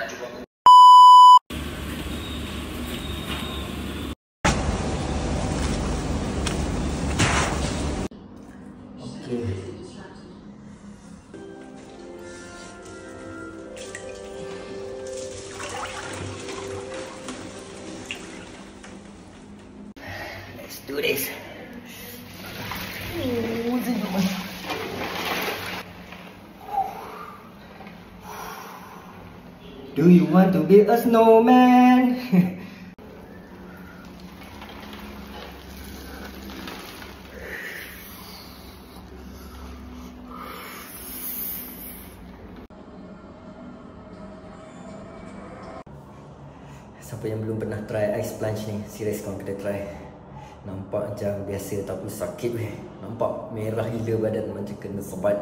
Okay. Let's do this. Do you want to be a snowman? Siapa yang belum pernah try ice plunge ni, serius korang kena try. Nampak macam biasa tapi sakit weh. Nampak merah gila badan macam kena sebat.